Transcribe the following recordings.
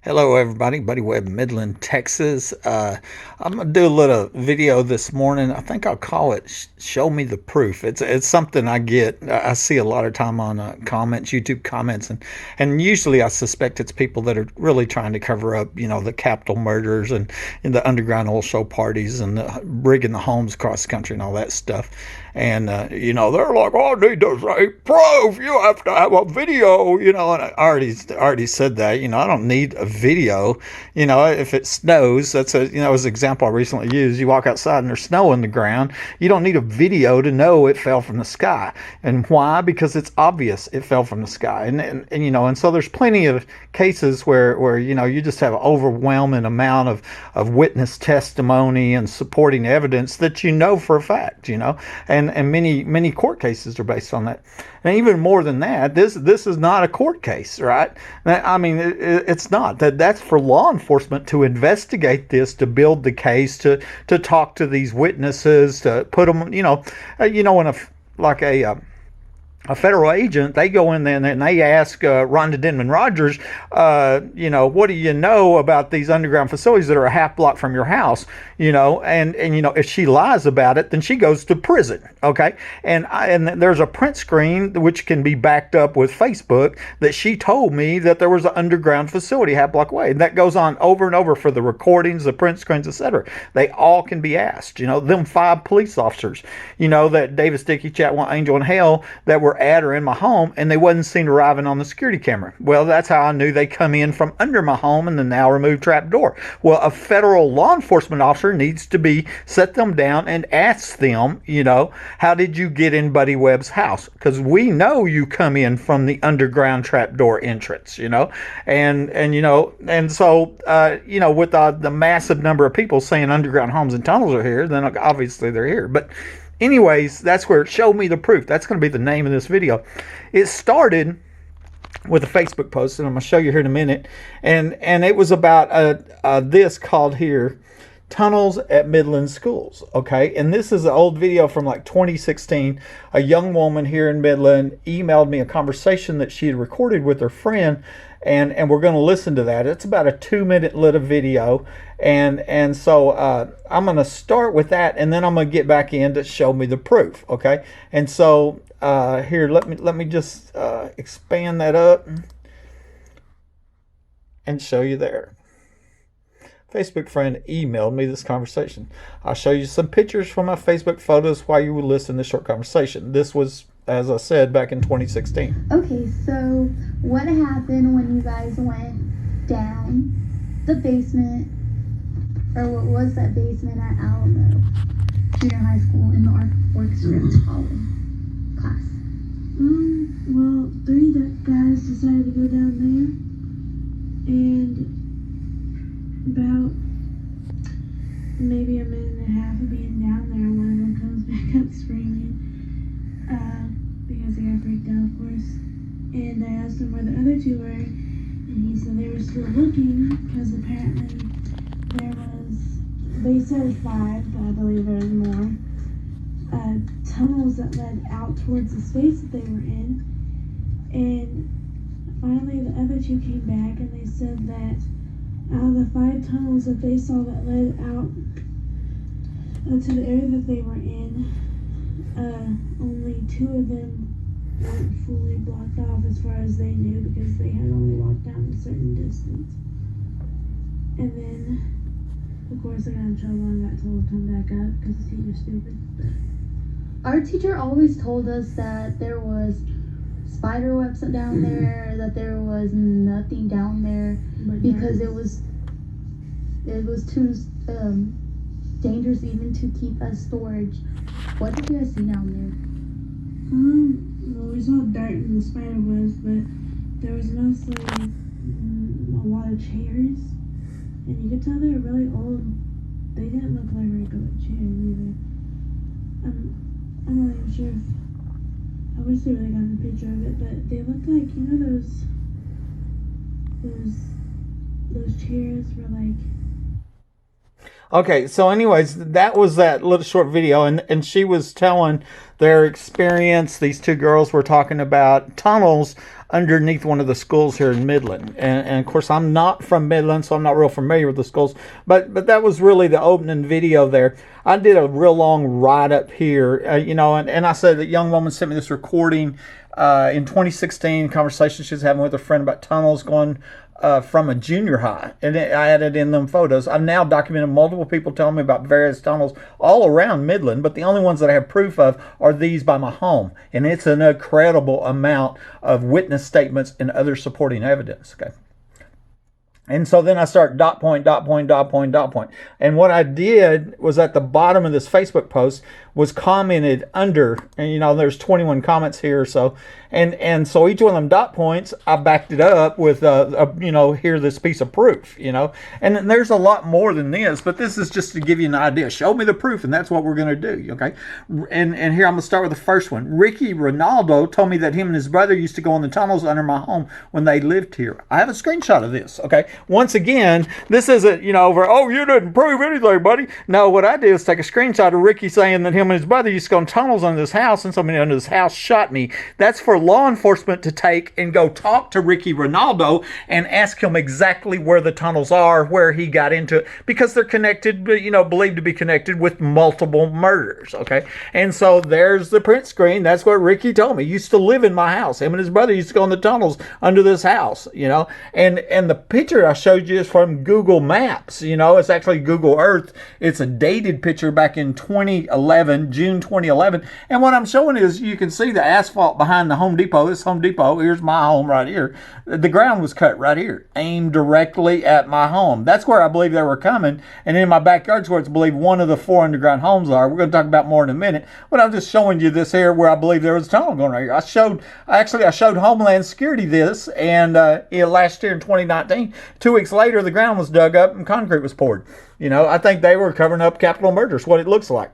Hello, everybody. Buddy Webb, Midland, Texas. I'm gonna do a little video this morning. I think I'll call it "Show Me the Proof." It's something I get. I see a lot of time on comments, YouTube comments, and usually I suspect it's people that are really trying to cover up, the Capitol murders and the underground oil show parties and the rigging the homes across the country and all that stuff. And they're like, "Oh, I need to say proof. You have to have a video." And I already said that. I don't need a video. If it snows, that's was an example I recently used. You walk outside and there's snow on the ground. You don't need a video to know it fell from the sky. And why? Because it's obvious it fell from the sky. And so there's plenty of cases where you just have an overwhelming amount of witness testimony and supporting evidence that for a fact. And many court cases are based on that. And even more than that, this is not a court case, right? I mean, it's not. That's for law enforcement to investigate this, to build the case, to talk to these witnesses, to put them, when a federal agent, they go in there and they ask Rhonda Denman Rogers, what do you know about these underground facilities that are a half block from your house? And if she lies about it, then she goes to prison. Okay, and there's a print screen which can be backed up with Facebook that she told me that there was an underground facility half block away, and that goes on over and over for the recordings, the print screens, etc. They all can be asked. Them 5 police officers, that Davis, Dickey, Chatwell, Angel, and Hale that were at or in my home, and they wasn't seen arriving on the security camera. Well, that's how I knew they come in from under my home and the now removed trap door. Well, a federal law enforcement officer needs to be set them down and ask them, how did you get in Buddy Webb's house? Because we know you come in from the underground trap door entrance, and so with the massive number of people saying underground homes and tunnels are here, then obviously they're here. But anyways, that's where Show Me the Proof. That's going to be the name of this video. It started with a Facebook post, and I'm going to show you here in a minute. And it was about this called here, Tunnels at Midland Schools. Okay, and this is an old video from like 2016. A young woman here in Midland emailed me a conversation that she had recorded with her friend, and we're going to listen to that. It's about a 2-minute little video, and so I'm going to start with that, and then I'm going to get back in to Show Me the Proof. Okay, and so here, let me just expand that up and show you there. Facebook friend emailed me this conversation. I'll show you some pictures from my Facebook photos while you will listen to this short conversation. This was, as I said, back in 2016. Okay, so what happened when you guys went down the basement, or what was that basement at Alamo Junior High School in the orchestra class? Well, 3 guys decided to go down there, and about maybe a minute and a half of being down there, one of them comes back up screaming because he got freaked out, of course. And I asked him where the other 2 were, and he said they were still looking because apparently they said 5, but I believe there was more, tunnels that led out towards the space that they were in. And finally the other 2 came back and they said that out of the 5 tunnels that they saw that led out to the area that they were in, only 2 of them weren't fully blocked off as far as they knew, because they had only walked down a certain distance. And then, of course, I got in trouble and got told to come back up because the teacher's stupid. Our teacher always told us that there was spider webs down there, that there was nothing down there, because it was too dangerous even to keep as storage. What did you guys see down there? Well, we saw dirt in the spider webs, but there was mostly a lot of chairs, and you could tell they were really old. They didn't look like regular chairs either. I'm not even sure if, I wish they really got a picture of it, but they looked like, those chairs were like... Okay, so anyways, that was that little short video, and she was telling their experience. These two girls were talking about tunnels underneath one of the schools here in Midland, and of course I'm not from Midland, so I'm not real familiar with the schools. But that was really the opening video there. I did a real long write up here, and I said that young woman sent me this recording in 2016 conversation she was having with a friend about tunnels going from a junior high, and I added in them photos. I've now documented multiple people telling me about various tunnels all around Midland, but the only ones that I have proof of are these by my home, and it's an incredible amount of witness statements and other supporting evidence. Okay. And so then I start dot point, dot point, dot point, dot point. And what I did was at the bottom of this Facebook post was commented under, and there's 21 comments here or so. And so each one of them dot points, I backed it up with, here, this piece of proof, And then there's a lot more than this, but this is just to give you an idea. Show me the proof, and that's what we're going to do, okay? And here I'm going to start with the first one. Ricky Ranaldo told me that him and his brother used to go in the tunnels under my home when they lived here. I have a screenshot of this, okay? Once again, this isn't, you didn't prove anything, buddy. No, what I did was take a screenshot of Ricky saying that him and his brother used to go in tunnels under this house, and somebody under this house shot me. That's for law enforcement to take and go talk to Ricky Ranaldo and ask him exactly where the tunnels are, where he got into it, because they're connected, believed to be connected with multiple murders, okay? And so there's the print screen. That's what Ricky told me. He used to live in my house. Him and his brother used to go in the tunnels under this house, and the picture I showed you is from Google Maps. It's actually Google Earth. It's a dated picture back in 2011, June 2011. And what I'm showing is you can see the asphalt behind the Home Depot. This Home Depot, here's my home right here. The ground was cut right here, aimed directly at my home. That's where I believe they were coming. And in my backyard's where it's believed one of the 4 underground homes are. We're going to talk about more in a minute. But I'm just showing you this here where I believe there was a tunnel going right here. I showed Homeland Security this, and last year in 2019, 2 weeks later, the ground was dug up and concrete was poured. I think they were covering up capital murders, what it looks like.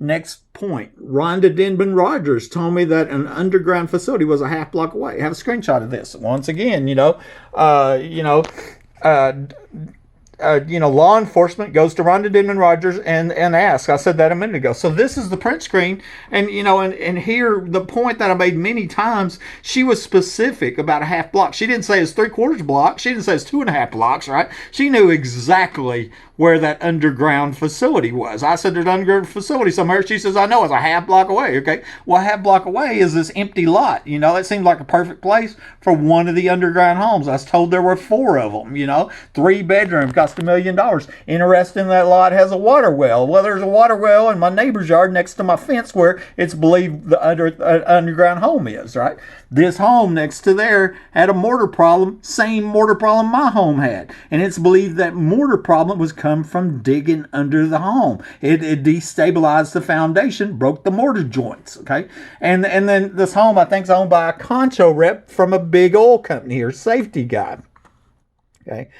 Next point, Rhonda Denman Rogers told me that an underground facility was a half block away. I have a screenshot of this. Once again, law enforcement goes to Rhonda Denman Rogers and asks. I said that a minute ago. So this is the print screen, and and here the point that I made many times. She was specific about a half block. She didn't say it's 3/4 block. She didn't say it's 2.5 blocks. Right? She knew exactly where that underground facility was. I said there's an underground facility somewhere. She says I know it's a half block away. Okay, well, a half block away is this empty lot. It seemed like a perfect place for one of the underground homes. I was told there were 4 of them. 3 bedrooms, cost $1 million. Interesting, that lot has a water well. Well, there's a water well in my neighbor's yard next to my fence where it's believed the underground home is, right? This home next to there had a mortar problem, same mortar problem my home had. And it's believed that mortar problem was come from digging under the home. It destabilized the foundation, broke the mortar joints, okay? And then this home, I think, is owned by a concho rep from a big oil company or safety guy, okay?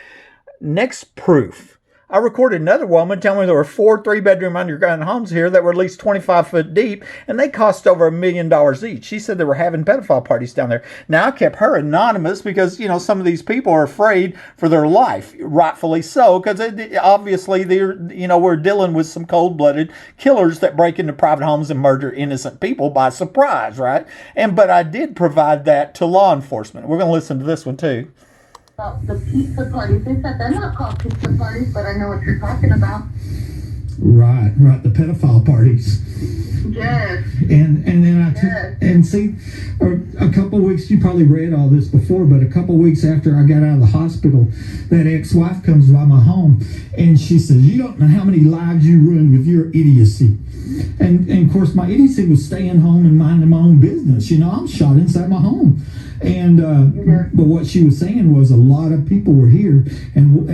Next proof. I recorded another woman telling me there were 4 3-bedroom underground homes here that were at least 25 foot deep, and they cost over $1 million each. She said they were having pedophile parties down there. Now, I kept her anonymous because, some of these people are afraid for their life, rightfully so, because obviously we're dealing with some cold-blooded killers that break into private homes and murder innocent people by surprise, right? But I did provide that to law enforcement. We're going to listen to this one too. The pizza parties. They said they're not called pizza parties, but I know what you're talking about. Right, the pedophile parties. Yes. And then and see, a couple of weeks, you probably read all this before, but a couple of weeks after I got out of the hospital, that ex-wife comes by my home, and she says, "You don't know how many lives you ruined with your idiocy." And of course, my idiocy was staying home and minding my own business. I'm shot inside my home. And but what she was saying was a lot of people were here, and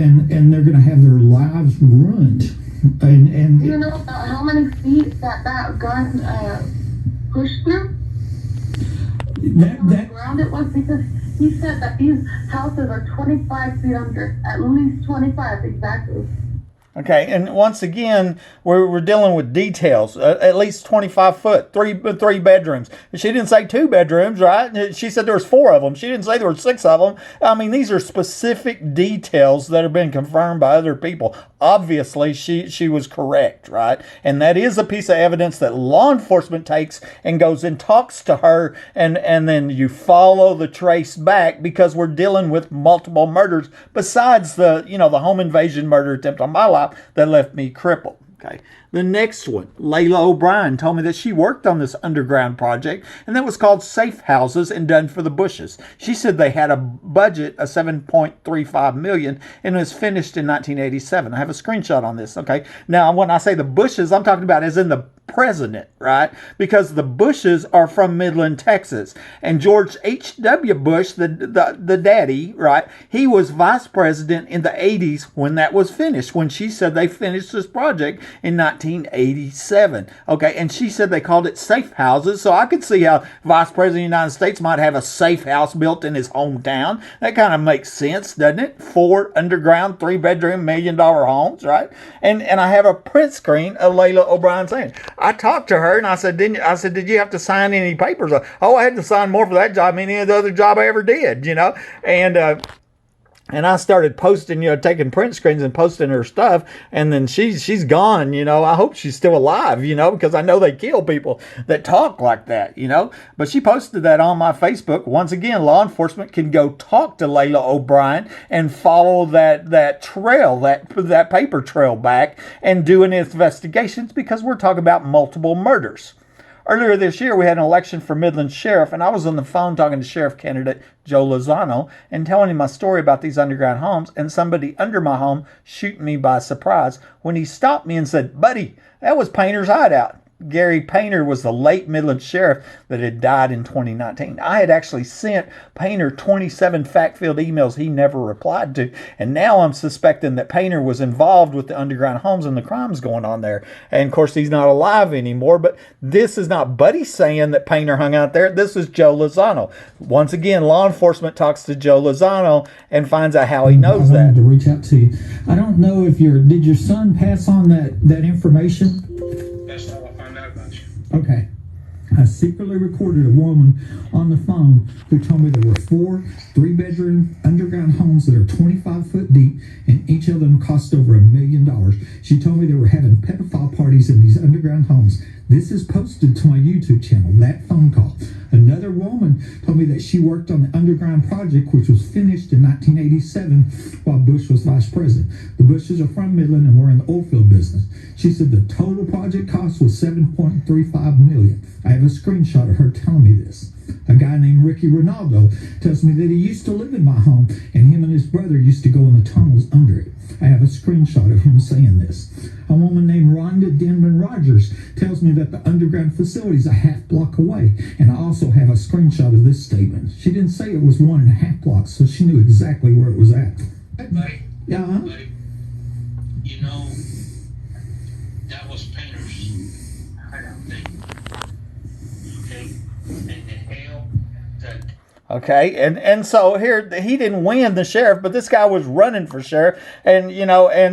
they're going to have their lives ruined. And do you know about how many feet that gun pushed through? That ground it was, because he said that these houses are 25 feet under, at least 25 exactly. Okay, and once again, we're dealing with details. At least 25 foot, three bedrooms. She didn't say 2 bedrooms, right? She said there was 4 of them. She didn't say there were 6 of them. I mean, these are specific details that have been confirmed by other people. Obviously, she was correct, right? And that is a piece of evidence that law enforcement takes and goes and talks to her, and then you follow the trace back, because we're dealing with multiple murders besides the home invasion murder attempt on my life that left me crippled. Okay. The next one, Layla Obrian told me that she worked on this underground project, and that was called Safe Houses and Done for the Bushes. She said they had a budget of $7.35 million and it was finished in 1987. I have a screenshot on this. Okay. Now, when I say the Bushes, I'm talking about as in the president, right? Because the Bushes are from Midland, Texas. And George H.W. Bush, the daddy, right? He was vice president in the 80s when that was finished, when she said they finished this project in 1987. Okay, and she said they called it Safe Houses. So I could see how Vice President of the United States might have a safe house built in his hometown. That kind of makes sense, doesn't it? 4 underground, 3-bedroom, $1 million homes, right? And I have a print screen of Layla Obrian saying, I talked to her and I said, did you have to sign any papers? Oh, I had to sign more for that job than any other job I ever did, And I started posting, taking print screens and posting her stuff. And then she's gone, I hope she's still alive, because I know they kill people that talk like that, But she posted that on my Facebook. Once again, law enforcement can go talk to Layla Obrian and follow that trail, that paper trail back and do an investigations, because we're talking about multiple murders. Earlier this year, we had an election for Midland Sheriff, and I was on the phone talking to Sheriff candidate Joe Lozano and telling him my story about these underground homes, and somebody under my home shooting me by surprise when he stopped me and said, "Buddy, that was Painter's hideout." Gary Painter was the late Midland sheriff that had died in 2019. I had actually sent Painter 27 fact-filled emails he never replied to, and now I'm suspecting that Painter was involved with the underground homes and the crimes going on there. And of course, he's not alive anymore, but this is not Buddy saying that Painter hung out there. This is Joe Lozano. Once again, law enforcement talks to Joe Lozano and finds out how he knows that. I wanted to reach out to you. I don't know if did your son pass on that information? That's all I found out about you. Okay. I secretly recorded a woman on the phone who told me there were 4 3-bedroom underground homes that are 25 foot deep, and each of them cost over $1 million. She told me they were having pedophile parties in these underground homes. This is posted to my YouTube channel, that phone call. Another woman told me that she worked on the underground project, which was finished in 1987 while Bush was vice president. The Bushes are from Midland and were in the oilfield business. She said the total project cost was $7.35 million. I have a screenshot of her telling me this. A guy named Ricky Ranaldo tells me that he used to live in my home, and him and his brother used to go in the tunnels under it. I have a screenshot of him saying this. A woman named Rhonda Denman Rogers tells me that the underground facility is a half block away, and I also have a screenshot of this statement. She didn't say it was 1.5 blocks, so she knew exactly where it was at. Buddy, Yeah. buddy, that was Painter's hideout thing. Okay? And the hell that... Okay, and so here he didn't win the sheriff, but this guy was running for sheriff, and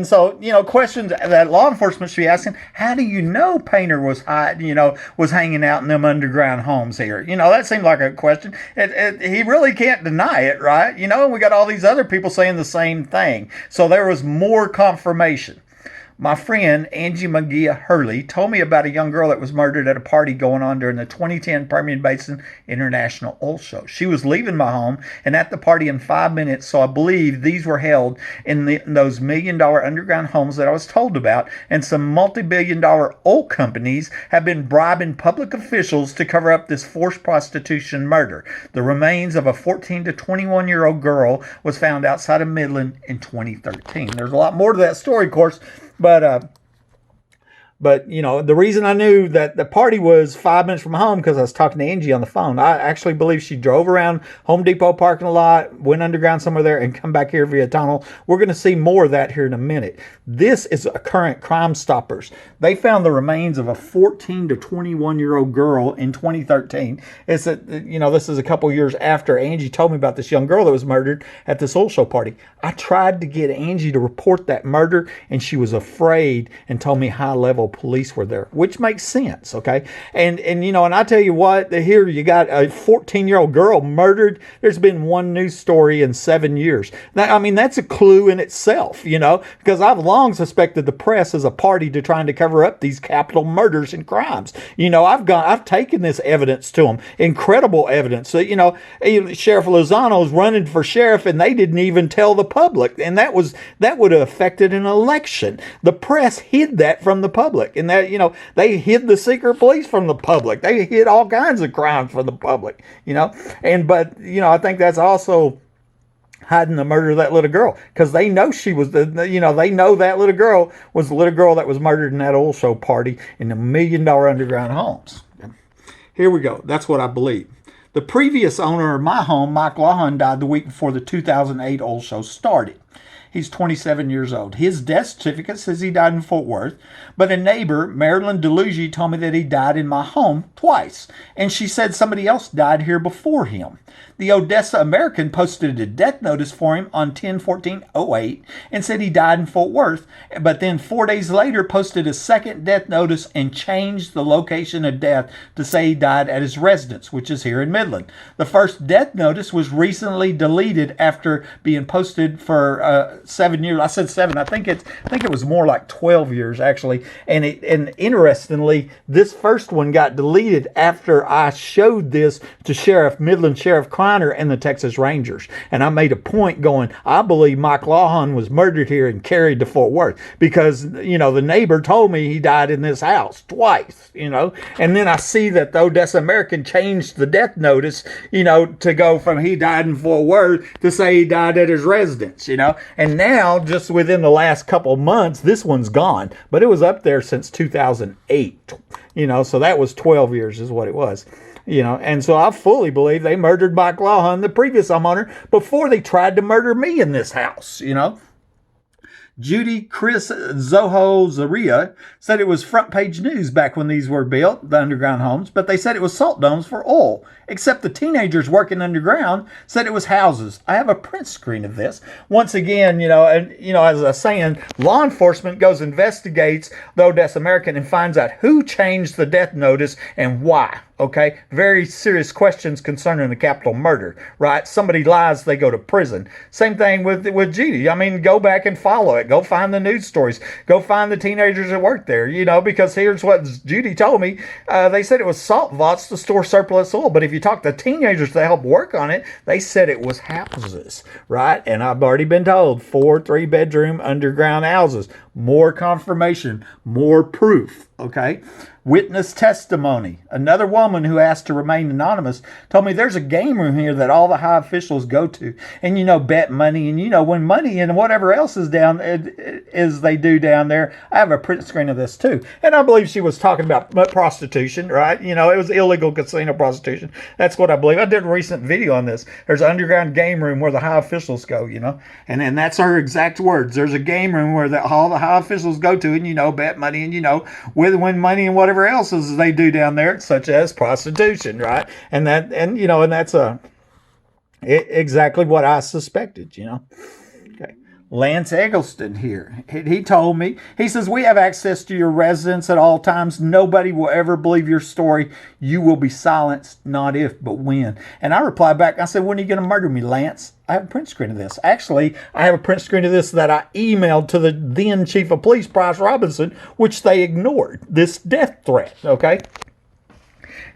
so questions that law enforcement should be asking: how do you know Painter was hanging out in them underground homes here? That seemed like a question. He really can't deny it, right? We got all these other people saying the same thing, so there was more confirmation. My friend Angie McGee Hurley told me about a young girl that was murdered at a party going on during the 2010 Permian Basin International Oil Show. She was leaving my home and at the party in 5 minutes, so I believe these were held in those $1 million underground homes that I was told about, and some multi-billion-dollar oil companies have been bribing public officials to cover up this forced prostitution murder. The remains of a 14 to 21-year-old girl was found outside of Midland in 2013. There's a lot more to that story, of course, but But, you know, the reason I knew that the party was 5 minutes from home because I was talking to Angie on the phone. I actually believe she drove around Home Depot parking lot, went underground somewhere there, and come back here via tunnel. We're going to see more of that here in a minute. This is a current Crime Stoppers. They found the remains of a 14 to 21-year-old girl in 2013. This is a couple years after Angie told me about this young girl that was murdered at this oil show party. I tried to get Angie to report that murder, and she was afraid and told me high-level police were there, which makes sense, okay? And I tell you what, here you got a 14-year-old girl murdered. There's been one news story in 7 years. Now, I mean, that's a clue in itself, because I've long suspected the press as a party to trying to cover up these capital murders and crimes. I've taken this evidence to them, incredible evidence. So, Sheriff Lozano's running for sheriff, and they didn't even tell the public, and that would have affected an election. The press hid that from the public. And that, they hid the secret police from the public. They hid all kinds of crimes from the public, but I think that's also hiding the murder of that little girl, because they know they know that little girl was the little girl that was murdered in that oil show party in the $1 million underground homes. Here we go. That's what I believe. The previous owner of my home, Mike Lawhon, died the week before the 2008 oil show started. He's 27 years old. His death certificate says he died in Fort Worth, but a neighbor, Marilyn DeLuigi, told me that he died in my home twice, and she said somebody else died here before him. The Odessa American posted a death notice for him on 10/14/08 and said he died in Fort Worth, but then 4 days later posted a second death notice and changed the location of death to say he died at his residence, which is here in Midland. The first death notice was recently deleted after being posted for 7 years. I said 7. I think it was more like 12 years actually. And interestingly, this first one got deleted after I showed this to Midland Sheriff Kreiner and the Texas Rangers. And I made a point going, I believe Mike Lawhon was murdered here and carried to Fort Worth because, the neighbor told me he died in this house twice, And then I see that the Odessa American changed the death notice, to go from he died in Fort Worth to say he died at his residence, And now, just within the last couple months, this one's gone. But it was up there since 2008, so that was 12 years is what it was. And so I fully believe they murdered Mike Lawhon, the previous homeowner, before they tried to murder me in this house, Judy Chris Zoho Zaria said it was front page news back when these were built, the underground homes, but they said it was salt domes for oil. Except the teenagers working underground said it was houses. I have a print screen of this. Once again, as I was saying, law enforcement goes investigates the Odessa American and finds out who changed the death notice and why. Okay, very serious questions concerning the capital murder, right? Somebody lies, they go to prison. Same thing with Judy. I mean, go back and follow it. Go find the news stories. Go find the teenagers that worked there, because here's what Judy told me. They said it was salt vaults to store surplus oil, but if you talk to teenagers that helped work on it, they said it was houses, right? And I've already been told 4 3-bedroom underground houses. More confirmation, more proof, okay? Witness testimony. Another woman who asked to remain anonymous told me there's a game room here that all the high officials go to. And, bet money. And, when money and whatever else is they do down there. I have a print screen of this, too. And I believe she was talking about prostitution, right? It was illegal casino prostitution. That's what I believe. I did a recent video on this. There's an underground game room where the high officials go, And that's her exact words. There's a game room where all the high officials go to and, bet money and, win money and whatever else is they do down there, such as prostitution, right? And that's exactly what I suspected, Okay. Lance Eggleston here. He told me, he says, we have access to your residence at all times. Nobody will ever believe your story. You will be silenced, not if, but when. And I replied back, I said, when are you going to murder me, Lance? I have a print screen of this. Actually, I have a print screen of this that I emailed to the then chief of police, Bryce Robinson, which they ignored, this death threat, okay?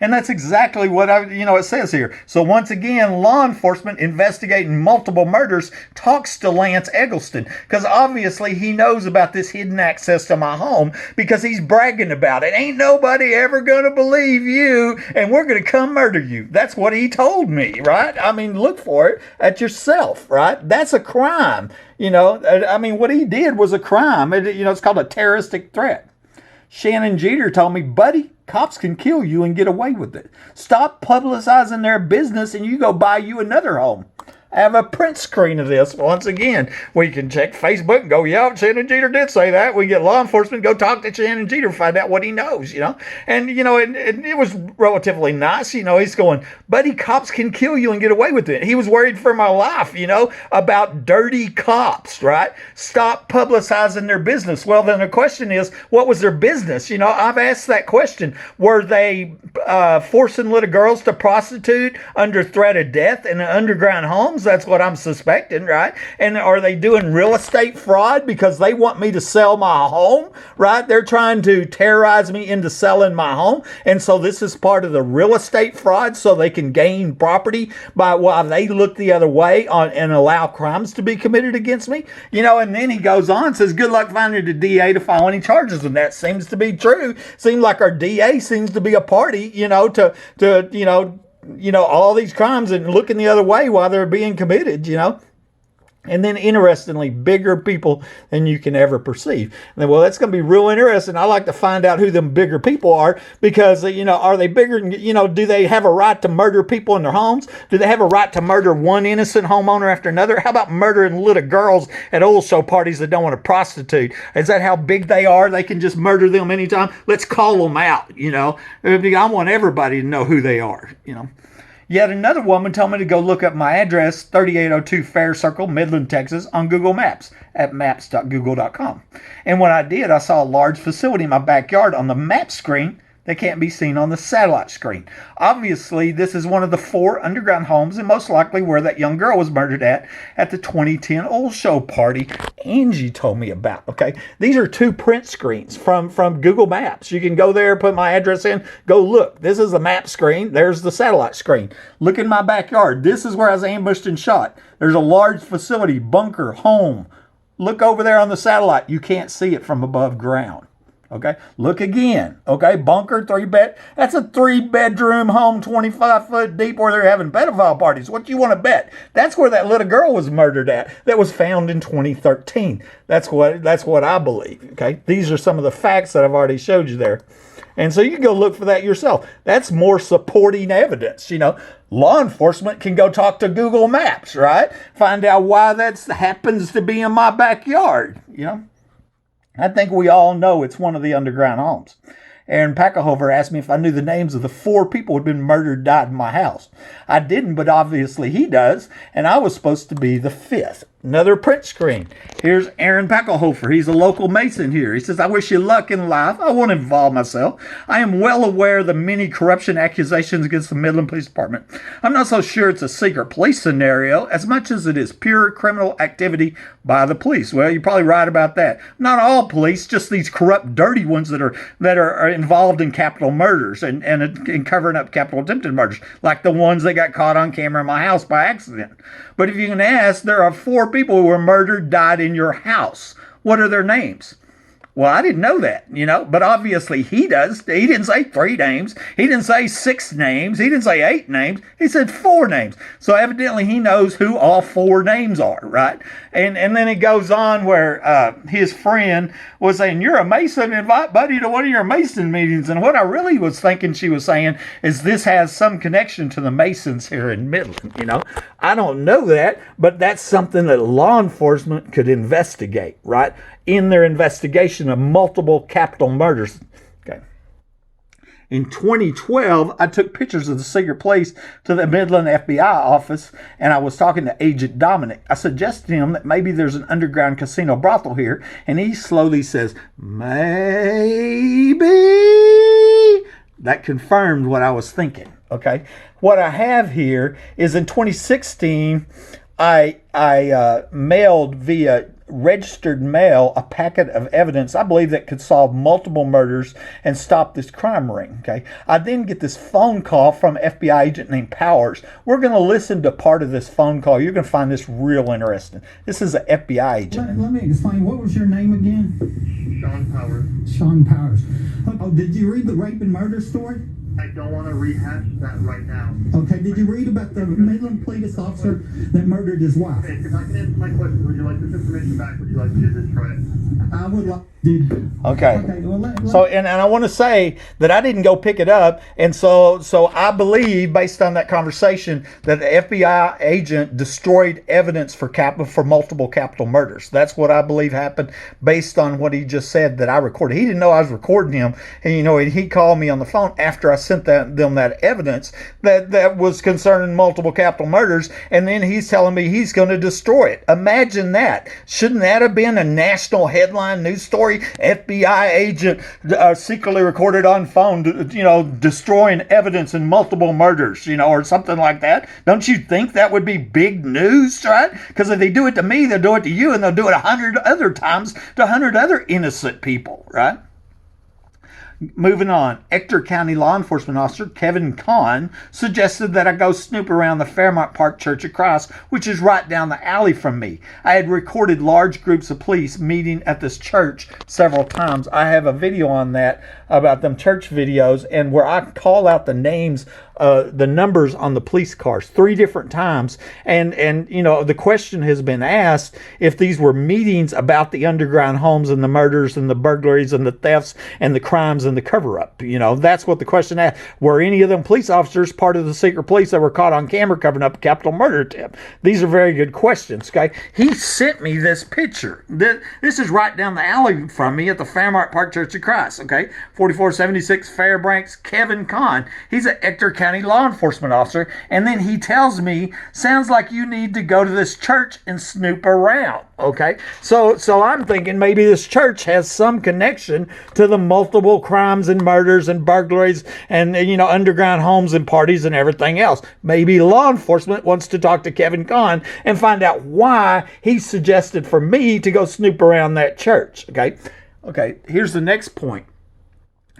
And that's exactly what it says here. So once again, law enforcement investigating multiple murders talks to Lance Eggleston because obviously he knows about this hidden access to my home because he's bragging about it. Ain't nobody ever going to believe you and we're going to come murder you. That's what he told me, right? I mean, look for it at yourself, right? That's a crime. What he did was a crime. It's called a terroristic threat. Shannon Jeter told me, buddy, cops can kill you and get away with it. Stop publicizing their business and you go buy you another home. I have a print screen of this. Once again, we can check Facebook and go, yeah, Shannon Jeter did say that. We get law enforcement, go talk to Shannon Jeter, find out what he knows, And, it was relatively nice. He's going, buddy, cops can kill you and get away with it. He was worried for my life, about dirty cops, right? Stop publicizing their business. Well, then the question is, what was their business? I've asked that question. Were they forcing little girls to prostitute under threat of death in an underground home? That's what I'm suspecting, right? And are they doing real estate fraud because they want me to sell my home, right? They're trying to terrorize me into selling my home. And so this is part of the real estate fraud so they can gain property while they look the other way and allow crimes to be committed against me. And then he goes on and says, good luck finding the DA to file any charges. And that seems to be true. Seems like our DA seems to be a party, all these crimes and looking the other way while they're being committed, And then, interestingly, bigger people than you can ever perceive. And then, well, that's going to be real interesting. I like to find out who them bigger people are because, are they bigger? Do they have a right to murder people in their homes? Do they have a right to murder one innocent homeowner after another? How about murdering little girls at old show parties that don't want to prostitute? Is that how big they are? They can just murder them anytime? Let's call them out, I want everybody to know who they are, Yet another woman told me to go look up my address, 3802 Fair Circle, Midland, Texas, on Google Maps at maps.google.com. And when I did, I saw a large facility in my backyard on the map screen that can't be seen on the satellite screen. Obviously, this is one of the 4 underground homes and most likely where that young girl was murdered at the 2010 old show party Angie told me about, okay? These are 2 print screens from Google Maps. You can go there, put my address in, go look. This is the map screen. There's the satellite screen. Look in my backyard. This is where I was ambushed and shot. There's a large facility, bunker, home. Look over there on the satellite. You can't see it from above ground. Okay, look again. Okay, bunker, 3-bed. That's a 3-bedroom home, 25 foot deep, where they're having pedophile parties. What do you want to bet? That's where that little girl was murdered at. That was found in 2013. That's what I believe. Okay, these are some of the facts that I've already showed you there, and so you can go look for that yourself. That's more supporting evidence. Law enforcement can go talk to Google Maps, right? Find out why that happens to be in my backyard. I think we all know it's one of the underground homes. Aaron Packelhofer asked me if I knew the names of the 4 people who had been murdered, died in my house. I didn't, but obviously he does, and I was supposed to be the 5th. Another print screen. Here's Aaron Packelhofer. He's a local Mason here. He says, I wish you luck in life. I won't involve myself. I am well aware of the many corruption accusations against the Midland Police Department. I'm not so sure it's a secret police scenario as much as it is pure criminal activity by the police. Well, you're probably right about that. Not all police, just these corrupt, dirty ones that are involved in capital murders and covering up capital attempted murders, like the ones that got caught on camera in my house by accident. But if you can ask, there are 4 people who were murdered, died in your house. What are their names? Well, I didn't know that, but obviously he does. He didn't say 3 names. He didn't say 6 names. He didn't say 8 names. He said 4 names. So evidently he knows who all 4 names are, right? And then it goes on where his friend was saying, you're a Mason, invite Buddy to one of your Mason meetings. And what I really was thinking she was saying is this has some connection to the Masons here in Midland, I don't know that, but that's something that law enforcement could investigate, right? In their investigation of multiple capital murders. Okay. In 2012, I took pictures of the secret place to the Midland FBI office, and I was talking to Agent Dominic. I suggested to him that maybe there's an underground casino brothel here, and he slowly says, maybe. That confirmed what I was thinking. Okay. What I have here is in 2016, I mailed via registered mail a packet of evidence I believe that could solve multiple murders and stop this crime ring. Okay, I then get this phone call from an FBI agent named Powers. We're going to listen to part of this phone call. You're going to find this real interesting. This is an FBI agent. Let me explain. What was your name again? Sean Powers. Sean Powers. Oh, did you read the rape and murder story? I don't want to rehash that right now. Okay, did you read about the Midland police officer that murdered his wife? Okay, if I can answer my question, would you like this information back? Would you like me to destroy it? I would like... Okay. Well, So, and I want to say that I didn't go pick it up. And so I believe, based on that conversation, that the FBI agent destroyed evidence for multiple capital murders. That's what I believe happened based on what he just said that I recorded. He didn't know I was recording him. And, he called me on the phone after I sent them that evidence that was concerning multiple capital murders. And then he's telling me he's going to destroy it. Imagine that. Shouldn't that have been a national headline news story? FBI agent secretly recorded on phone, destroying evidence in multiple murders, or something like that. Don't you think that would be big news, right? Because if they do it to me, they'll do it to you, and they'll do it 100 other times to 100 other innocent people, right? Moving on, Ector County law enforcement officer Kevin Kahn suggested that I go snoop around the Fairmont Park Church of Christ, which is right down the alley from me. I had recorded large groups of police meeting at this church several times. I have a video on that about them church videos, and where I call out the names, the numbers on the police cars 3 different times. And the question has been asked if these were meetings about the underground homes and the murders and the burglaries and the thefts and the crimes and the cover-up. That's what the question asked. Were any of them police officers part of the secret police that were caught on camera covering up a capital murder attempt? These are very good questions, okay? He sent me this picture. This is right down the alley from me at the Fairmont Park Church of Christ, okay? 4476 Fairbanks, Kevin Kahn. He's an Ector County law enforcement officer, and then he tells me, sounds like you need to go to this church and snoop around, okay? So I'm thinking maybe this church has some connection to the multiple crimes and murders and burglaries and, underground homes and parties and everything else. Maybe law enforcement wants to talk to Kevin Kahn and find out why he suggested for me to go snoop around that church, okay? Okay, here's the next point.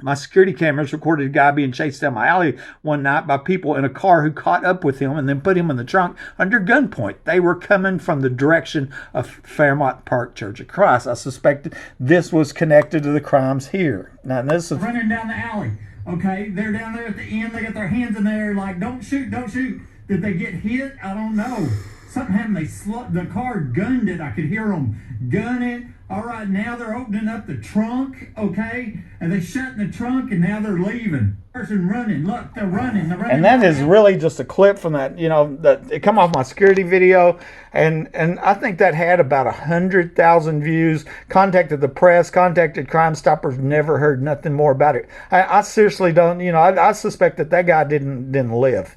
My security cameras recorded a guy being chased down my alley one night by people in a car who caught up with him and then put him in the trunk under gunpoint. They were coming from the direction of Fairmont Park Church of Christ. I suspected this was connected to the crimes here. Now, this is running down the alley. Okay, they're down there at the end. They got their hands in there like, don't shoot, don't shoot. Did they get hit? I don't know. Something happened. The car gunned it. I could hear them gun it. All right, now they're opening up the trunk, okay? And they shut in the trunk, and now they're leaving. Person running. Look, they're running. And that is really just a clip from that, it come off my security video, and I think that had about 100,000 views. Contacted the press, contacted Crime Stoppers, never heard nothing more about it. I seriously don't, I suspect that guy didn't live,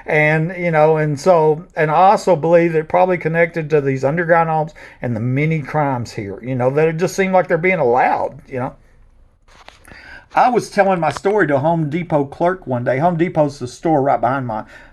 and I also believe that it probably connected to these underground homes and the many crimes here, that it just seemed like they're being allowed, I was telling my story to a Home Depot clerk one day. Home Depot's the store right behind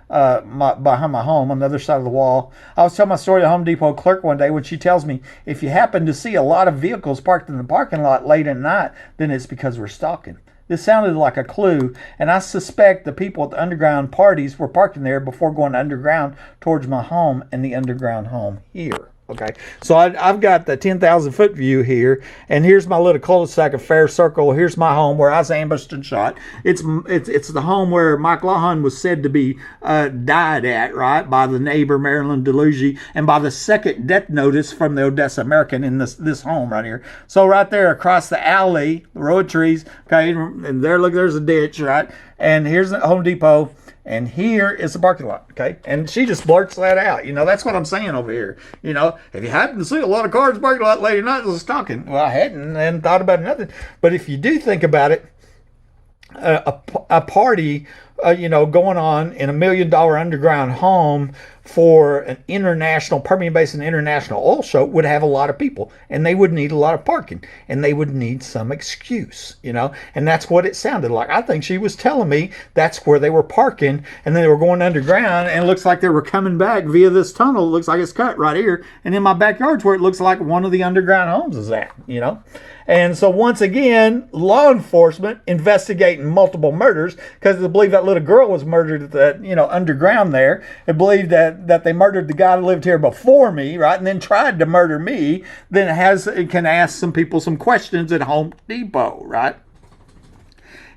behind my home on the other side of the wall. I was telling my story to a Home Depot clerk one day when she tells me, if you happen to see a lot of vehicles parked in the parking lot late at night, then it's because we're stalking. This sounded like a clue, and I suspect the people at the underground parties were parking there before going underground towards my home and the underground home here. Okay, so I've got the 10,000 foot view here, and here's my little cul-de-sac of Fair Circle. Here's my home where I was ambushed and shot. It's the home where Mike Lawhon was said to be died at, right, by the neighbor Marilyn DeLuigi, and by the second death notice from the Odessa American in this home right here. So right there across the alley, the row of trees, okay, and there, look, there's a ditch, right, and here's the Home Depot. And here is the parking lot, okay? And she just blurts that out. That's what I'm saying over here. If you happen to see a lot of cars in the parking lot late at night, I was talking. Well, I hadn't thought about nothing. But if you do think about it, a party, going on in $1 million underground home for an international, Permian Basin international oil show would have a lot of people, and they would need a lot of parking, and they would need some excuse, and that's what it sounded like. I think she was telling me that's where they were parking, and then they were going underground, and it looks like they were coming back via this tunnel. It looks like it's cut right here, and in my backyard's where it looks like one of the underground homes is at, And so once again, law enforcement investigating multiple murders, because they believe that little girl was murdered at the, underground there. They believe that they murdered the guy that lived here before me, right, and then tried to murder me. Then it can ask some people some questions at Home Depot, right?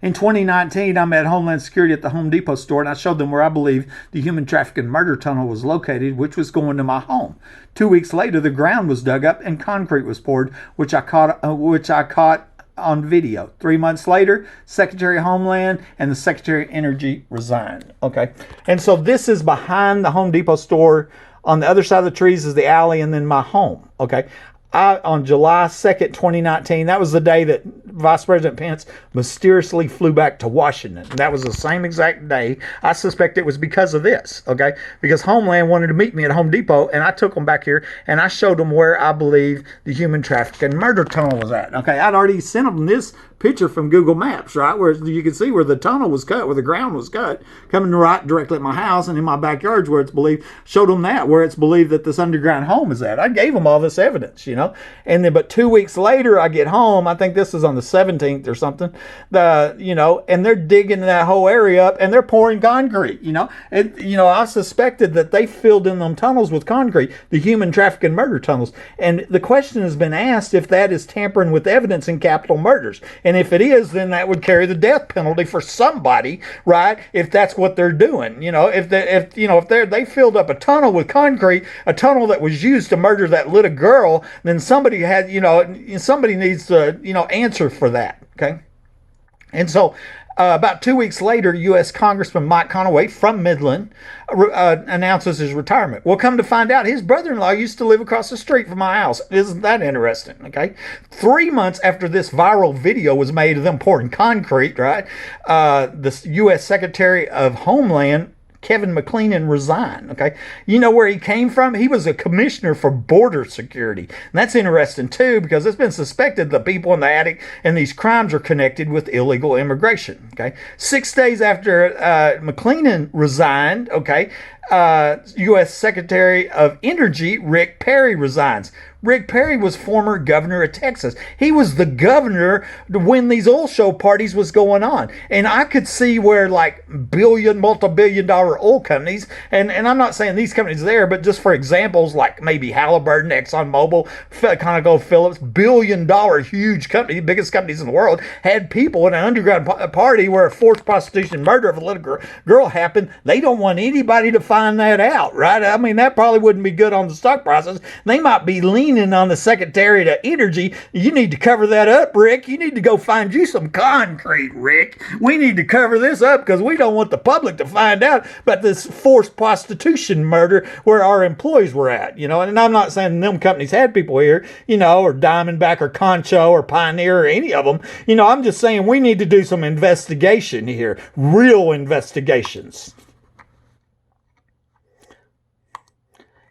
In 2019, I'm at Homeland Security at the Home Depot store, and I showed them where I believe the human trafficking murder tunnel was located, which was going to my home. 2 weeks later, the ground was dug up and concrete was poured, which I caught on video. 3 months later, Secretary of Homeland and the Secretary of Energy resigned. Okay, and so this is behind the Home Depot store. On the other side of the trees is the alley, and then my home. Okay, on July 2nd, 2019, that was the day that Vice President Pence mysteriously flew back to Washington. And that was the same exact day. I suspect it was because of this, okay? Because Homeland wanted to meet me at Home Depot, and I took them back here, and I showed them where I believe the human trafficking murder tunnel was at, okay? I'd already sent them this picture from Google Maps, right, where you can see where the tunnel was cut, where the ground was cut, coming right directly at my house and in my backyard, where it's believed, showed them that, where it's believed that this underground home is at. I gave them all this evidence, you know, and then, but 2 weeks later, I get home, I think this is on the 17th or something, and they're digging that whole area up, and they're pouring concrete, I suspected that they filled in them tunnels with concrete, the human trafficking murder tunnels, and the question has been asked if that is tampering with evidence in capital murders. And if it is, then that would carry the death penalty for somebody, right? If that's what they're doing, if they filled up a tunnel with concrete, a tunnel that was used to murder that little girl, then somebody needs to, answer for that. Okay. And so, about 2 weeks later, U.S. Congressman Mike Conaway from Midland announces his retirement. Well, come to find out, his brother-in-law used to live across the street from my house. Isn't that interesting? Okay. 3 months after this viral video was made of them pouring concrete, right? The U.S. Secretary of Homeland, Kevin McClellan, resigned. Okay, you know where he came from? He was a commissioner for border security, and that's interesting too, because it's been suspected that people in the attic and these crimes are connected with illegal immigration. Okay, 6 days after McClellan resigned, okay, U.S. Secretary of Energy Rick Perry resigns. Rick Perry was former governor of Texas. He was the governor when these oil show parties was going on. And I could see where like multi-billion dollar oil companies, and I'm not saying these companies there, but just for examples, like maybe Halliburton, ExxonMobil, ConocoPhillips, billion-dollar huge company, biggest companies in the world, had people in an underground party where a forced prostitution murder of a little girl happened. They don't want anybody to find that out, right? I mean, that probably wouldn't be good on the stock prices. They might be leaning on the Secretary of Energy. You need to cover that up, Rick. You need to go find you some concrete, Rick. We need to cover this up because we don't want the public to find out about this forced prostitution murder where our employees were at, and I'm not saying them companies had people here, or Diamondback or Concho or Pioneer or any of them, I'm just saying we need to do some investigation here, real investigations.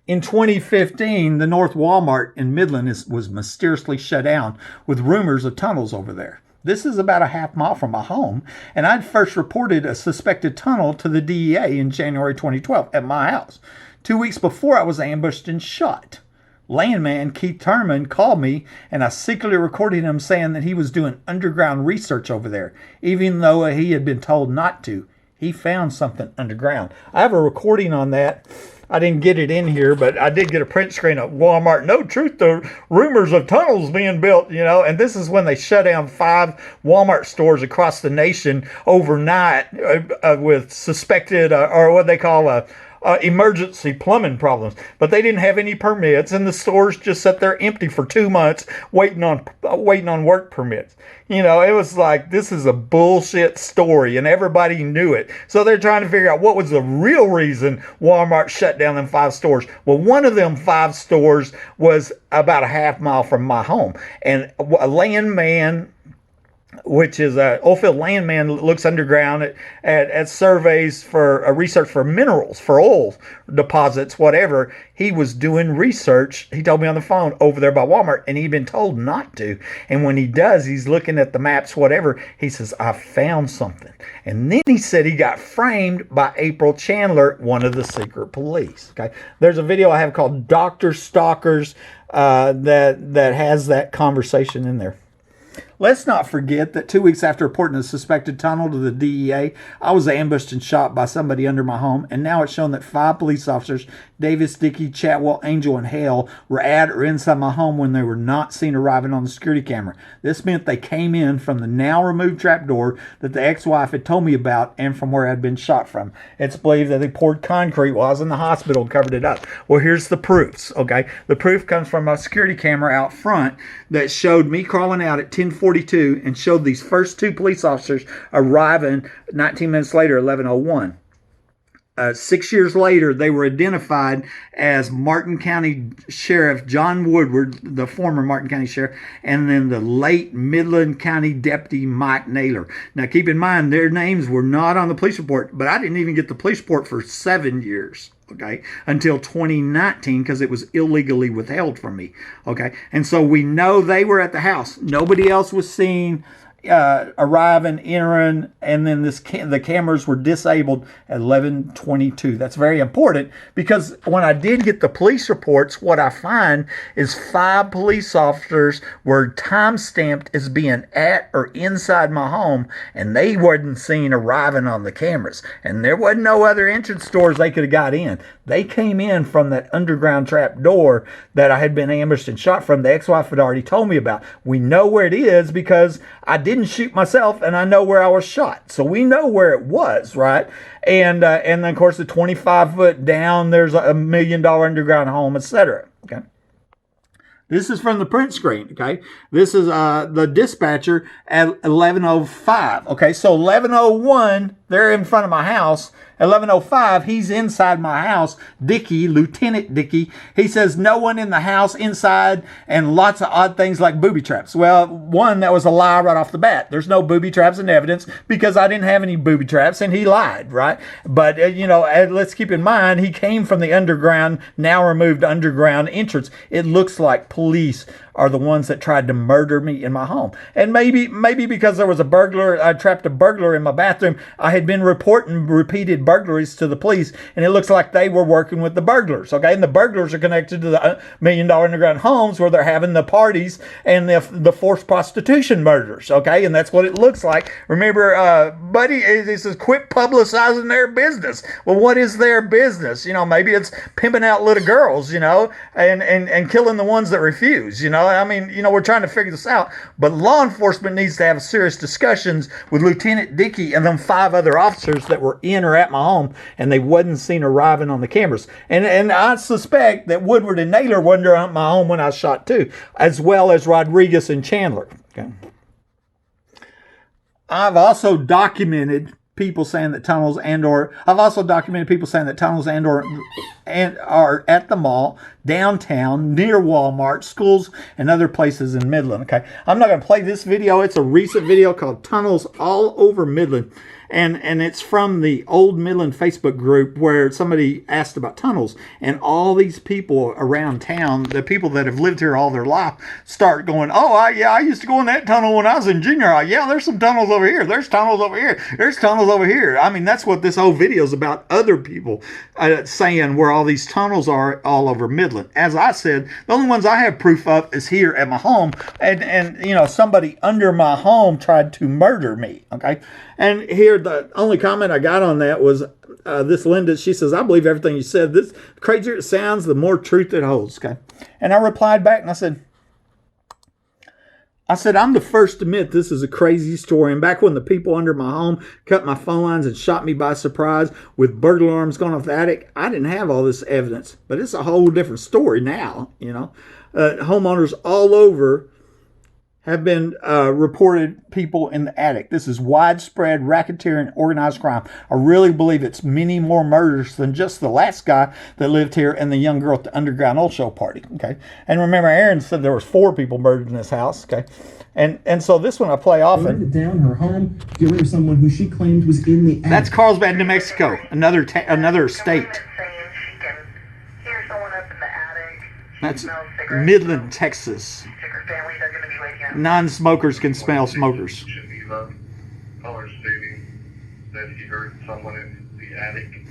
In 2015, the North Walmart in Midland was mysteriously shut down with rumors of tunnels over there. This is about a half mile from my home, and I'd first reported a suspected tunnel to the DEA in January 2012 at my house. 2 weeks before, I was ambushed and shot. Landman Keith Turman called me, and I secretly recorded him saying that he was doing underground research over there, even though he had been told not to. He found something underground. I have a recording on that. I didn't get it in here, but I did get a print screen of Walmart. No truth to rumors of tunnels being built, and this is when they shut down 5 Walmart stores across the nation overnight with suspected, or what they call emergency plumbing problems, but they didn't have any permits, and the stores just sat there empty for 2 months waiting on work permits. It was like, this is a bullshit story, and everybody knew it. So they're trying to figure out what was the real reason Walmart shut down them 5 stores. Well, one of them 5 stores was about a half mile from my home, and a landman, which is an oilfield landman, looks underground at surveys for research for minerals, for oil deposits, whatever. He was doing research, he told me on the phone, over there by Walmart, and he'd been told not to. And when he does, he's looking at the maps, whatever. He says, I found something. And then he said he got framed by April Chandler, one of the secret police. Okay, there's a video I have called Dr. Stalkers that has that conversation in there. Let's not forget that 2 weeks after reporting the suspected tunnel to the DEA, I was ambushed and shot by somebody under my home, and now it's shown that 5 police officers, Davis, Dickey, Chatwell, Angel, and Hale, were at or inside my home when they were not seen arriving on the security camera. This meant they came in from the now removed trapdoor that the ex-wife had told me about and from where I'd been shot from. It's believed that they poured concrete while I was in the hospital and covered it up. Well, here's the proofs, okay? The proof comes from a security camera out front that showed me crawling out at 10:42 and showed these first 2 police officers arriving 19 minutes later, 11:01. 6 years later, they were identified as Martin County Sheriff John Woodward, the former Martin County Sheriff, and then the late Midland County Deputy Mike Naylor. Now, keep in mind, their names were not on the police report, but I didn't even get the police report for 7 years. Okay, until 2019, because it was illegally withheld from me. Okay, and so we know they were at the house. Nobody else was seen arriving, entering, and then the cameras were disabled at 11:22. That's very important, because when I did get the police reports, what I find is 5 police officers were time stamped as being at or inside my home, and they wasn't seen arriving on the cameras. And there wasn't no other entrance doors they could have got in. They came in from that underground trap door that I had been ambushed and shot from. The ex-wife had already told me about. We know where it is because I didn't shoot myself, and I know where I was shot. So we know where it was, right? And then, of course, the 25-foot down, there's a $1 million underground home, etc. Okay. This is from the print screen, okay? This is the dispatcher at 11:05. Okay, so 11:01, they're in front of my house. 11:05, he's inside my house. Dickey, Lieutenant Dickey, he says no one in the house inside and lots of odd things like booby traps. Well, one, that was a lie right off the bat. There's no booby traps in evidence because I didn't have any booby traps, and he lied, right? But, let's keep in mind, he came from the underground, now removed underground entrance. It looks like police are the ones that tried to murder me in my home. And maybe because there was a burglar, I trapped a burglar in my bathroom, I had been reporting repeated burglaries to the police, and it looks like they were working with the burglars, okay? And the burglars are connected to the $1 million underground homes where they're having the parties and the forced prostitution murders, okay? And that's what it looks like. Remember, Buddy, he says, quit publicizing their business. Well, what is their business? Maybe it's pimping out little girls, and killing the ones that refuse, we're trying to figure this out, but law enforcement needs to have serious discussions with Lieutenant Dickey and them 5 other officers that were in or at my home, and they wasn't seen arriving on the cameras. And I suspect that Woodward and Naylor wasn't at my home when I was shot too, as well as Rodriguez and Chandler. Okay. I've also documented people saying that tunnels are at the mall, downtown, near Walmart, schools, and other places in Midland. Okay, I'm not going to play this video. It's a recent video called Tunnels All Over Midland. And it's from the Old Midland Facebook group where somebody asked about tunnels, and all these people around town, the people that have lived here all their life, start going, I used to go in that tunnel when I was in junior high. Yeah, there's some tunnels over here. There's tunnels over here. There's tunnels over here. I mean, that's what this whole video is about, other people saying where all these tunnels are all over Midland. As I said, the only ones I have proof of is here at my home, and somebody under my home tried to murder me, okay? And here, the only comment I got on that was this Linda. She says, I believe everything you said. This crazier it sounds, the more truth it holds. Okay. And I replied back and I said, I'm the first to admit this is a crazy story. And back when the people under my home cut my phone lines and shot me by surprise with burglar alarms going off the attic, I didn't have all this evidence. But it's a whole different story now, Homeowners all over have been reported people in the attic. This is widespread racketeering, organized crime. I really believe it's many more murders than just the last guy that lived here and the young girl at the underground old show party. Okay, and remember, Aaron said there was 4 people murdered in this house. Okay, and so this one I play often. Down her home, dealing with someone who she claimed was in the attic. That's Carlsbad, New Mexico, another state. That's Midland, Texas. Non-smokers can smell smokers. Caller stating that he heard someone in the attic.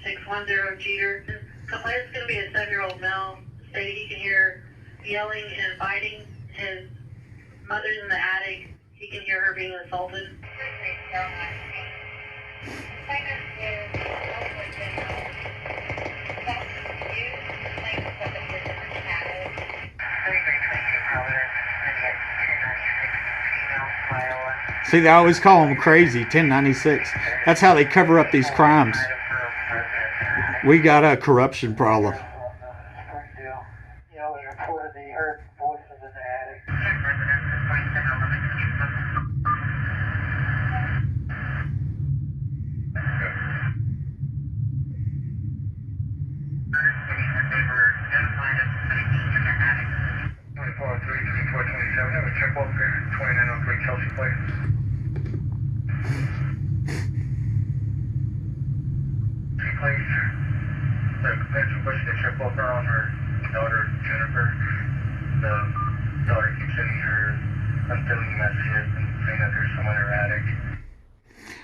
610 Jeter. Complaint's going to be a 7-year-old male. Stated he can hear yelling and fighting. His mother's in the attic. He can hear her being assaulted. See, they always call them crazy, 1096. That's how they cover up these crimes. We got a corruption problem. On her daughter Jennifer. The daughter keeps sending her unfilling messages and saying that there's someone in her attic.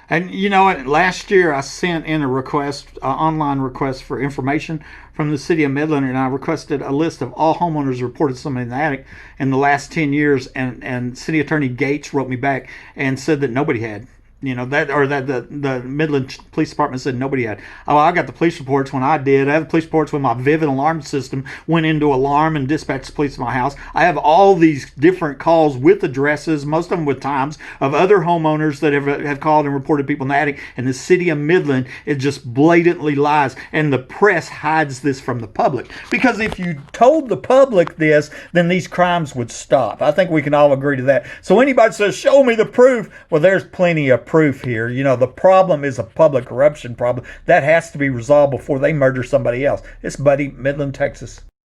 And you know what? Last year I sent in a request, online request for information from the city of Midland, and I requested a list of all homeowners reported somebody in the attic in the last 10 years. And City Attorney Gates wrote me back and said that nobody had. You know, that the Midland Police Department said nobody had. Oh, I got the police reports when I did. I have the police reports when my Vivid alarm system went into alarm and dispatched the police to my house. I have all these different calls with addresses, most of them with times, of other homeowners that have called and reported people in the attic. And the city of Midland, it just blatantly lies. And the press hides this from the public. Because if you told the public this, then these crimes would stop. I think we can all agree to that. So anybody says, show me the proof. Well, there's plenty of proof here. You know, the problem is a public corruption problem that has to be resolved before they murder somebody else. It's Buddy, Midland, Texas.